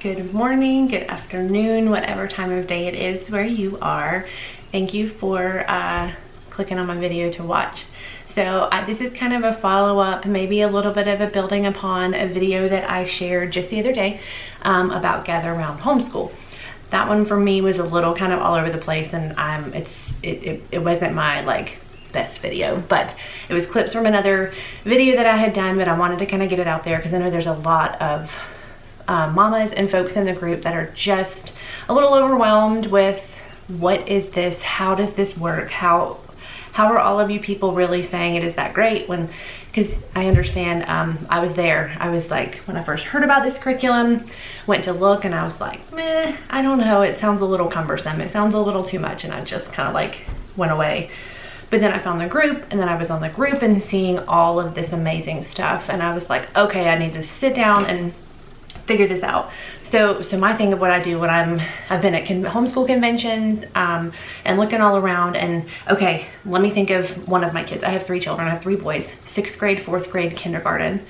Good morning, good afternoon, whatever time of day it is where you are. Thank you for clicking on my video to watch. So this is kind of a follow-up, maybe a little bit of a building upon a video that I shared just the other day about Gather Round Homeschool. That one for me was a little kind of all over the place, and it wasn't my best video, but it was clips from another video that I had done, but I wanted to kind of get it out there because I know there's a lot of mamas and folks in the group that are just a little overwhelmed with what is this, how does this work, how are all of you people really saying it is that great, when, because I understand, I was there, I was like, when I first heard about this curriculum, went to look and I was like, meh, I don't know, it sounds a little cumbersome, it sounds a little too much, and I just kind of went away. But then I found the group, and then I was on the group and seeing all of this amazing stuff, and I was like, okay, I need to sit down and figure this out. So my thing of what I do when I've been at homeschool conventions and looking all around, and okay, let me think of one of my kids. I have 3 children, I have 3 boys, 6th grade, 4th grade, kindergarten.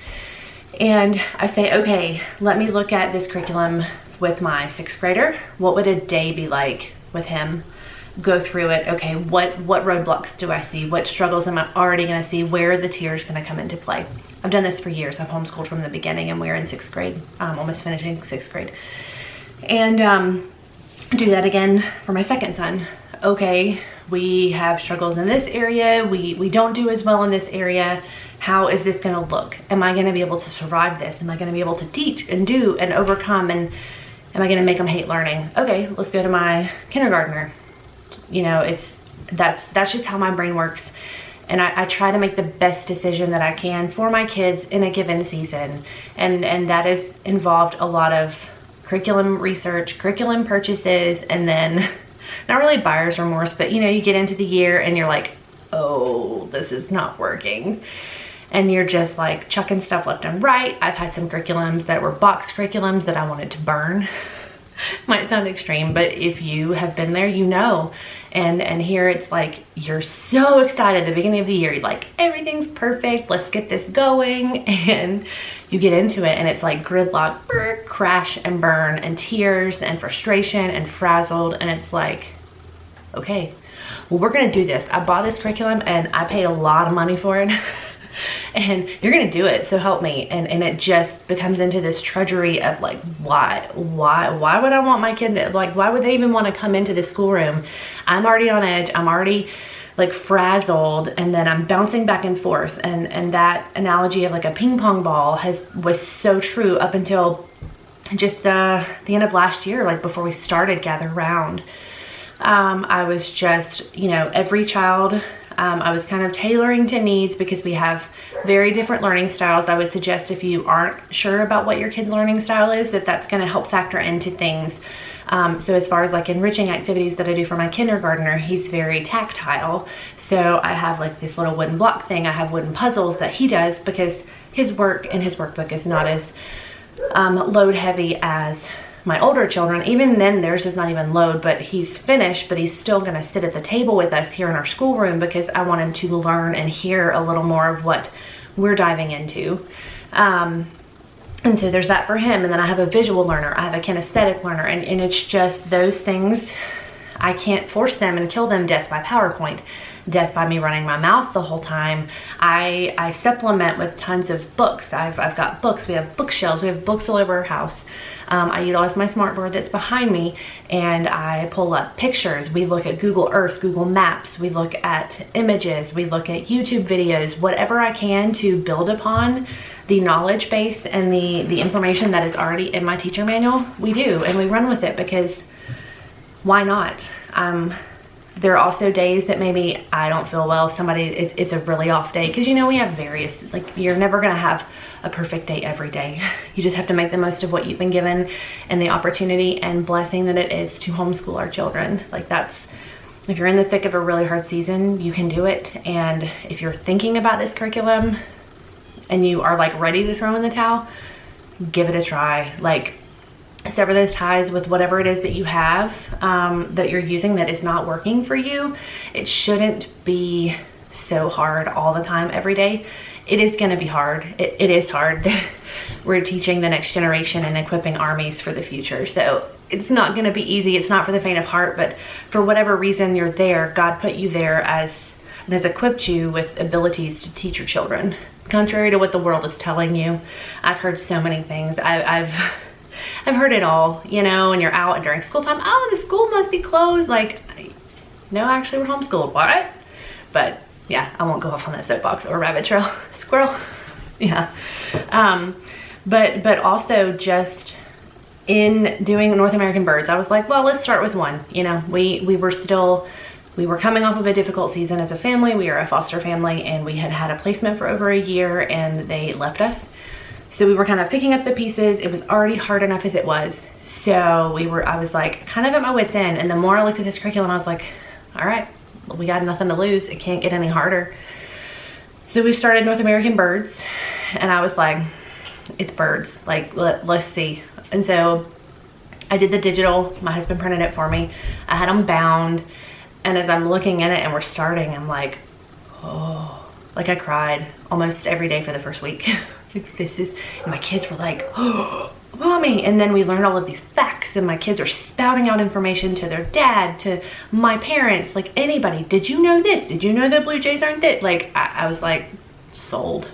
And I say, okay, let me look at this curriculum with my 6th grader. What would a day be like with him? Go through it. Okay, what roadblocks do I see? What struggles am I already gonna see? Where are the tears gonna come into play? I've done this for years. I've homeschooled from the beginning, and we're in 6th grade, almost finishing 6th grade. And do that again for my 2nd son. Okay, we have struggles in this area. We don't do as well in this area. How is this gonna look? Am I gonna be able to survive this? Am I gonna be able to teach and do and overcome? And am I gonna make them hate learning? Okay, let's go to my kindergartner. You know, that's just how my brain works. And I try to make the best decision that I can for my kids in a given season. And that has involved a lot of curriculum research, curriculum purchases, and then not really buyer's remorse, but you know, you get into the year and you're like, oh, this is not working. And you're just like chucking stuff left and right. I've had some curriculums that were box curriculums that I wanted to burn. Might sound extreme, but if you have been there, you know. And here it's like, you're so excited at the beginning of the year, you're like, everything's perfect, let's get this going. And you get into it and it's like gridlock, crash and burn, and tears and frustration and frazzled. And it's like, okay, well, we're gonna do this. I bought this curriculum and I paid a lot of money for it. And you're gonna do it, so help me. And it just becomes into this trudgery of like, why would I want my kid to, like, why would they even want to come into the schoolroom? I'm already on edge, I'm already like frazzled, and then I'm bouncing back and forth. And that analogy of like a ping pong ball was so true up until just the end of last year, like before we started Gather Round. I was just, you know, every child, I was kind of tailoring to needs because we have very different learning styles. I would suggest if you aren't sure about what your kid's learning style is, that's going to help factor into things. So as far as like enriching activities that I do for my kindergartner, he's very tactile. So I have like this little wooden block thing. I have wooden puzzles that he does because his work and his workbook is not as load heavy as my older children. Even then, theirs is not even load, but he's finished, but he's still gonna sit at the table with us here in our schoolroom because I want him to learn and hear a little more of what we're diving into. And so there's that for him. And then I have a visual learner, I have a kinesthetic learner, and it's just those things. I can't force them and kill them death by PowerPoint, death by me running my mouth the whole time. I supplement with tons of books. I've got books, we have bookshelves, we have books all over our house. I utilize my smartboard that's behind me, and I pull up pictures. We look at Google Earth, Google Maps, we look at images, we look at YouTube videos, whatever I can to build upon the knowledge base and the information that is already in my teacher manual. We do, and we run with it because why not? There are also days that maybe I don't feel well, it's a really off day, because you know, we have various, like, you're never gonna have a perfect day every day. You just have to make the most of what you've been given and the opportunity and blessing that it is to homeschool our children. Like, that's, if you're in the thick of a really hard season, you can do it. And if you're thinking about this curriculum and you are like ready to throw in the towel, give it a try. Like, sever those ties with whatever it is that you have that you're using that is not working for you. It shouldn't be so hard all the time every day. it is going to be hard. It is hard. We're teaching the next generation and equipping armies for the future. So it's not going to be easy. It's not for the faint of heart, but for whatever reason you're there, God put you there and has equipped you with abilities to teach your children. Contrary to what the world is telling you, I've heard so many things. I've heard it all, you know, and you're out and during school time, oh, the school must be closed. Like, no, actually we're homeschooled. What? But yeah, I won't go off on that soapbox or rabbit trail. Squirrel. Yeah. But also just in doing North American birds, I was like, well, let's start with one. You know, we were coming off of a difficult season as a family. We are a foster family, and we had had a placement for over a year, and they left us. So we were kind of picking up the pieces. It was already hard enough as it was. So I was like kind of at my wit's end. And the more I looked at this curriculum, I was like, all right, we got nothing to lose. It can't get any harder. So we started North American birds, and I was like, it's birds. Like, let's see. And so I did the digital. My husband printed it for me. I had them bound. And as I'm looking at it and we're starting, I'm like, oh, like I cried almost every day for the first week. And my kids were like, oh, Mommy. And then we learned all of these facts, and my kids are spouting out information to their dad, to my parents, like anybody. Did you know this? Did you know that Blue Jays aren't this? Like, I was like, sold.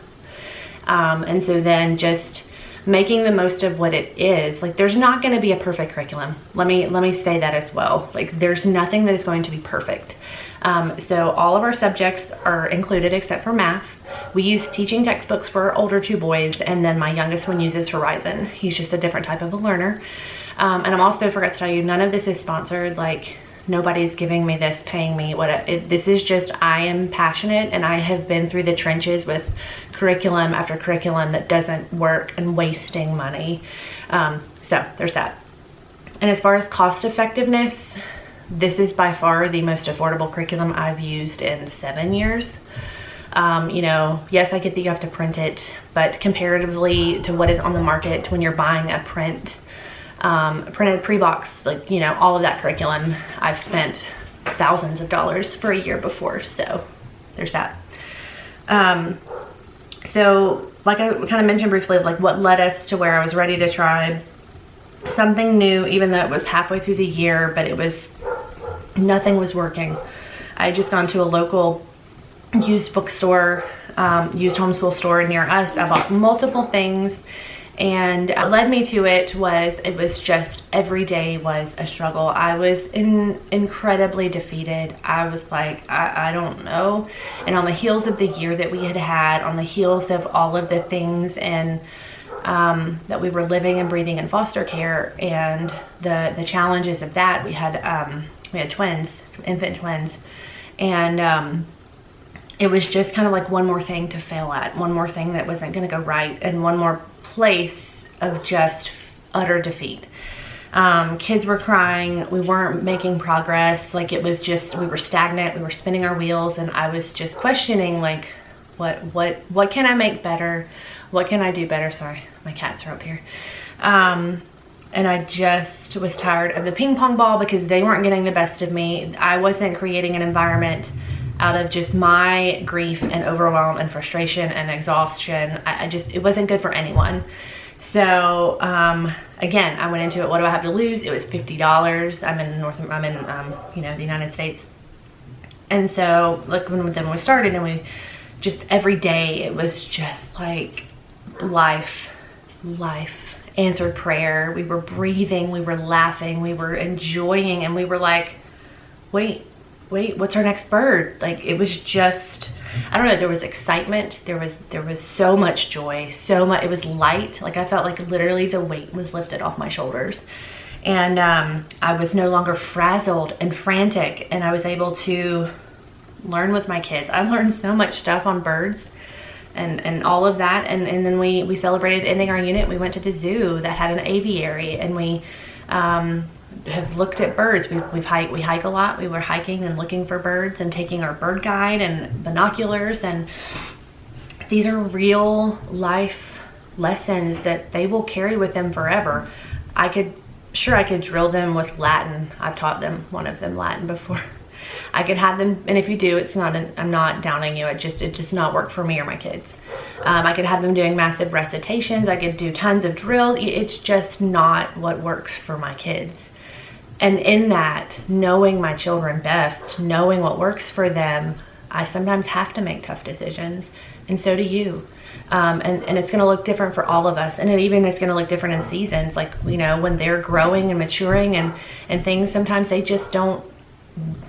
And so then just making the most of what it is. Like, there's not going to be a perfect curriculum. Let me say that as well. Like, there's nothing that is going to be perfect. So all of our subjects are included except for math. We use teaching textbooks for our older two boys, and then my youngest one uses Horizon. He's just a different type of a learner. And I'm also forgot to tell you, none of this is sponsored. Like, nobody's giving me this, paying me. This is just, I am passionate, and I have been through the trenches with curriculum after curriculum that doesn't work and wasting money. So there's that. And as far as cost effectiveness, this is by far the most affordable curriculum I've used in 7 years. You know, yes, I get that you have to print it, but comparatively to what is on the market when you're buying a printed pre-box, like, you know, all of that curriculum, I've spent thousands of dollars for a year before. So there's that. So like I kind of mentioned briefly, like what led us to where I was ready to try something new, even though it was halfway through the year, but nothing was working. I had just gone to a local used bookstore, used homeschool store near us. I bought multiple things, and what led me to it was just every day was a struggle. I was incredibly defeated. I was like, I don't know. And on the heels of the year that we had, on the heels of all of the things and that we were living and breathing in foster care, and the challenges of that, we had twins, infant twins, and it was just kind of like one more thing to fail at, one more thing that wasn't going to go right, and one more place of just utter defeat. Kids were crying. We weren't making progress. Like, it was just, we were stagnant. We were spinning our wheels, and I was just questioning, like, what can I make better? What can I do better? Sorry, my cats are up here. And I just was tired of the ping pong ball because they weren't getting the best of me. I wasn't creating an environment out of just my grief and overwhelm and frustration and exhaustion. It wasn't good for anyone. So again, I went into it. What do I have to lose? It was $50. I'm in the United States. And so like when we started, and we just every day, it was just like life, answered prayer. We were breathing, we were laughing, we were enjoying, and we were like, wait, what's our next bird? Like, it was just, I don't know, there was excitement, there was so much joy, it was light. Like, I felt like literally the weight was lifted off my shoulders, and I was no longer frazzled and frantic, and I was able to learn with my kids. I learned so much stuff on birds and all of that, and then we celebrated ending our unit. We went to the zoo that had an aviary, and we have looked at birds. We hike a lot. We were hiking and looking for birds and taking our bird guide and binoculars, and these are real life lessons that they will carry with them forever. I could drill them with Latin. I've taught them, one of them, Latin before. I could have them, and if you do, it's not, I'm not downing you, it just not work for me or my kids. I could have them doing massive recitations, I could do tons of drills. It's just not what works for my kids. And in that, knowing my children best, knowing what works for them, I sometimes have to make tough decisions, and so do you. And it's going to look different for all of us, and it even is going to look different in seasons. Like, you know, when they're growing and maturing and things, sometimes they just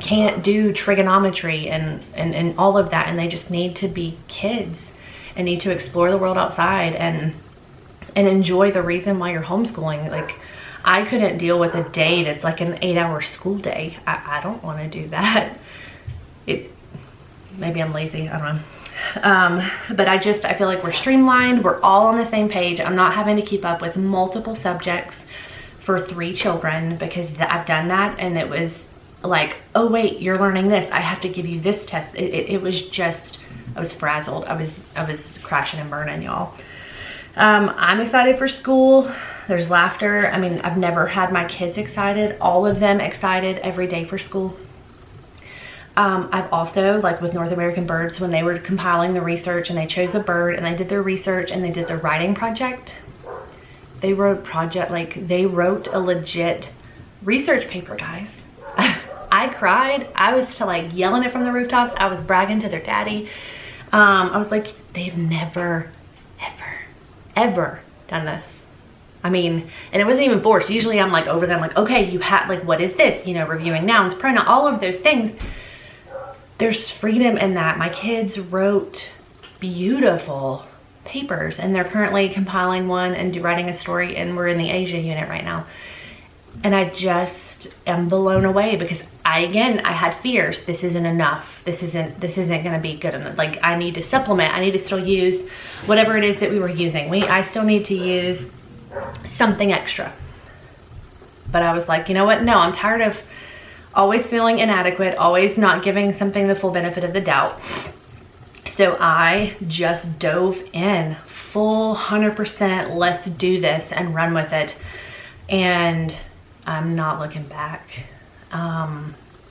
can't do trigonometry and all of that, and they just need to be kids and need to explore the world outside and enjoy the reason why you're homeschooling. Like, I couldn't deal with a day that's like an 8-hour school day. I don't want to do that. Maybe I'm lazy, I don't know. But I feel like we're streamlined. We're all on the same page. I'm not having to keep up with multiple subjects for 3 children, because I've done that, and it was like, oh wait, you're learning this, I have to give you this test. It was just, I was frazzled. I was crashing and burning, y'all. I'm excited for school. There's laughter. I mean, I've never had my kids excited, all of them excited every day for school. I've also, like with North American Birds, when they were compiling the research and they chose a bird and they did their research and they did their writing project, they wrote a legit research paper, guys. I cried. I was like yelling it from the rooftops. I was bragging to their daddy. I was like, they've never, ever done this. I mean, and it wasn't even forced. Usually I'm like over them, like, okay, you have, like, what is this? You know, reviewing nouns, pronoun, all of those things. There's freedom in that. My kids wrote beautiful papers, and they're currently compiling one and writing a story, and we're in the Asia unit right now. And I just am blown away, because I had fears. This isn't enough. This isn't going to be good enough. Like, I need to supplement. I need to still use whatever it is that we were using. I still need to use something extra. But I was like, you know what? No, I'm tired of always feeling inadequate, always not giving something the full benefit of the doubt. So I just dove in full 100%, let's do this and run with it. And I'm not looking back.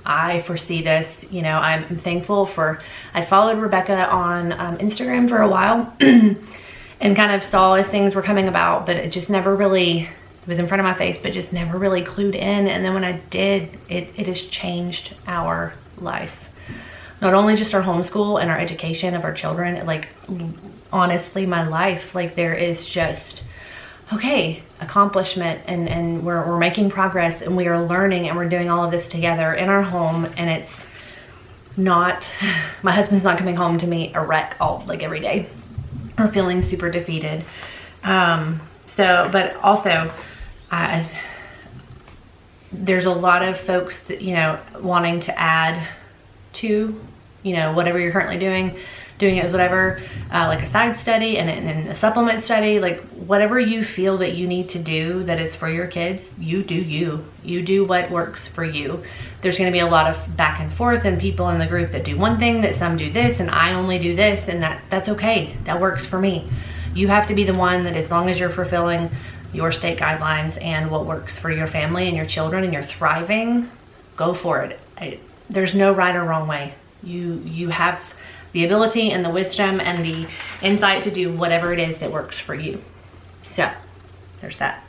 I foresee this, you know, I'm thankful for, I followed Rebecca on Instagram for a while and kind of saw as things were coming about, but it just never really, it was in front of my face, but just never really clued in. And then when I did, it has changed our life. Not only just our homeschool and our education of our children, like honestly, my life, like there is just, okay, accomplishment, and we're making progress, and we are learning, and we're doing all of this together in our home. And it's not, my husband's not coming home to me a wreck every day or feeling super defeated. But also there's a lot of folks that, you know, wanting to add to, you know, whatever you're currently doing it with whatever, like a side study and a supplement study, like whatever you feel that you need to do that is for your kids, you do what works for you. There's going to be a lot of back and forth, and people in the group that do one thing, that some do this, and I only do this, and that's okay. That works for me. You have to be the one that, as long as you're fulfilling your state guidelines and what works for your family and your children and you're thriving, go for it. There's no right or wrong way. You have the ability and the wisdom and the insight to do whatever it is that works for you. So there's that.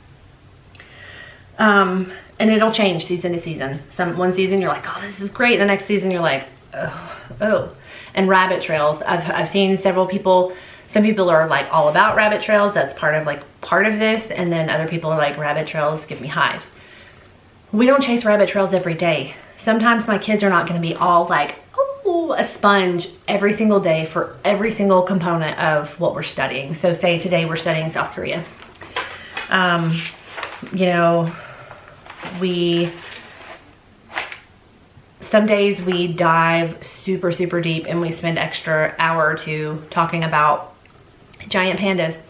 And it'll change season to season. One season you're like, oh, this is great. The next season you're like, oh. And rabbit trails. I've seen several people, some people are like all about rabbit trails. That's part of this. And then other people are like, rabbit trails give me hives. We don't chase rabbit trails every day. Sometimes my kids are not going to be all like, oh, a sponge every single day for every single component of what we're studying. So say today we're studying South Korea. You know, some days we dive super, super deep and we spend extra hour or two talking about giant pandas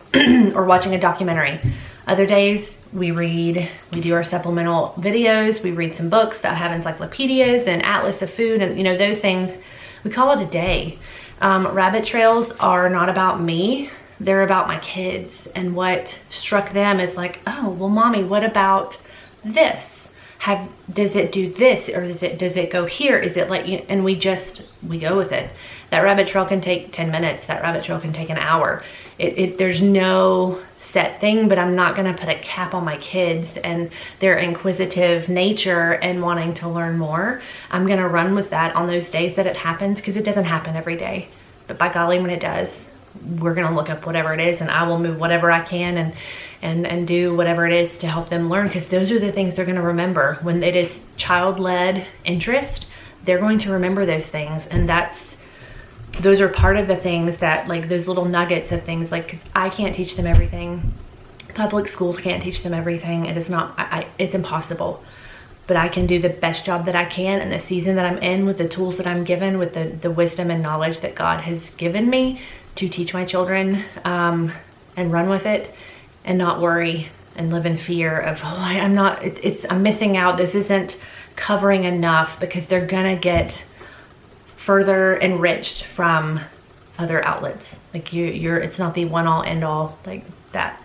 or watching a documentary. Other days we read, we do our supplemental videos, we read some books that have encyclopedias and atlas of food and, you know, those things. We call it a day. Rabbit trails are not about me. They're about my kids, and what struck them is like, oh, well, mommy, what about this? does it do this, or does it go here? Is it like, and we go with it. That rabbit trail can take 10 minutes. That rabbit trail can take an hour. There's no set thing, but I'm not gonna put a cap on my kids and their inquisitive nature and wanting to learn more. I'm gonna run with that on those days that it happens, because it doesn't happen every day. But by golly, when it does, we're gonna look up whatever it is, and I will move whatever I can and do whatever it is to help them learn, because those are the things they're gonna remember. When it is child-led interest, they're going to remember those things, and those are part of the things that, like, those little nuggets of things, like, 'cause I can't teach them everything. Public schools can't teach them everything. It is not, it's impossible. But I can do the best job that I can in the season that I'm in, with the tools that I'm given, with the wisdom and knowledge that God has given me to teach my children, and run with it and not worry and live in fear of, I'm missing out. This isn't covering enough, because they're gonna get further enriched from other outlets. Like it's not the one all end all like that.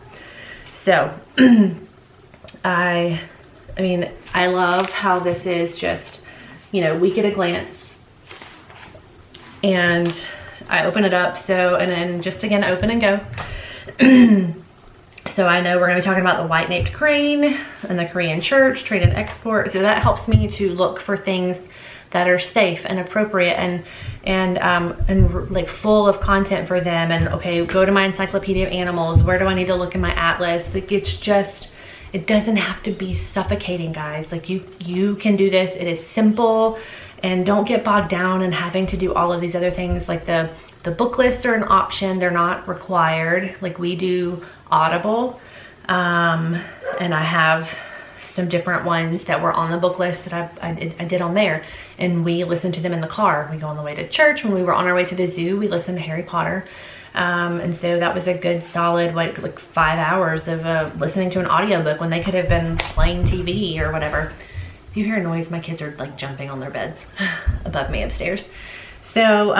So I mean, I love how this is just, week at a glance, and I open it up. So, and then just again, open and go. So I know we're gonna be talking about the white-naped crane and the Korean church, trade and export. So that helps me to look for things that are safe and appropriate and like full of content for them. And okay, go to my encyclopedia of animals. Where do I need to look in my atlas? Like, it doesn't have to be suffocating, guys. Like, you can do this. It is simple, and don't get bogged down in having to do all of these other things. Like the book lists are an option. They're not required. Like, we do Audible, and I have some different ones that were on the book list that I did on there, and we listened to them in the car. We go on the way to church. When we were on our way to the zoo, we listened to Harry Potter, and so that was a good solid like 5 hours of listening to an audiobook when they could have been playing TV or whatever. If you hear a noise, my kids are like jumping on their beds above me upstairs. So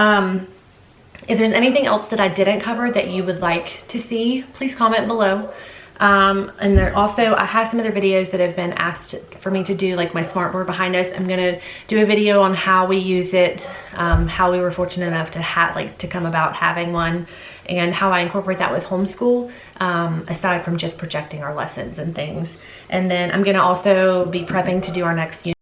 if there's anything else that I didn't cover that you would like to see, please comment below. And there also, I have some other videos that have been asked for me to do, like my smartboard behind us. I'm gonna do a video on how we use it, how we were fortunate enough to come about having one, and how I incorporate that with homeschool, aside from just projecting our lessons and things. And then I'm gonna also be prepping to do our next unit.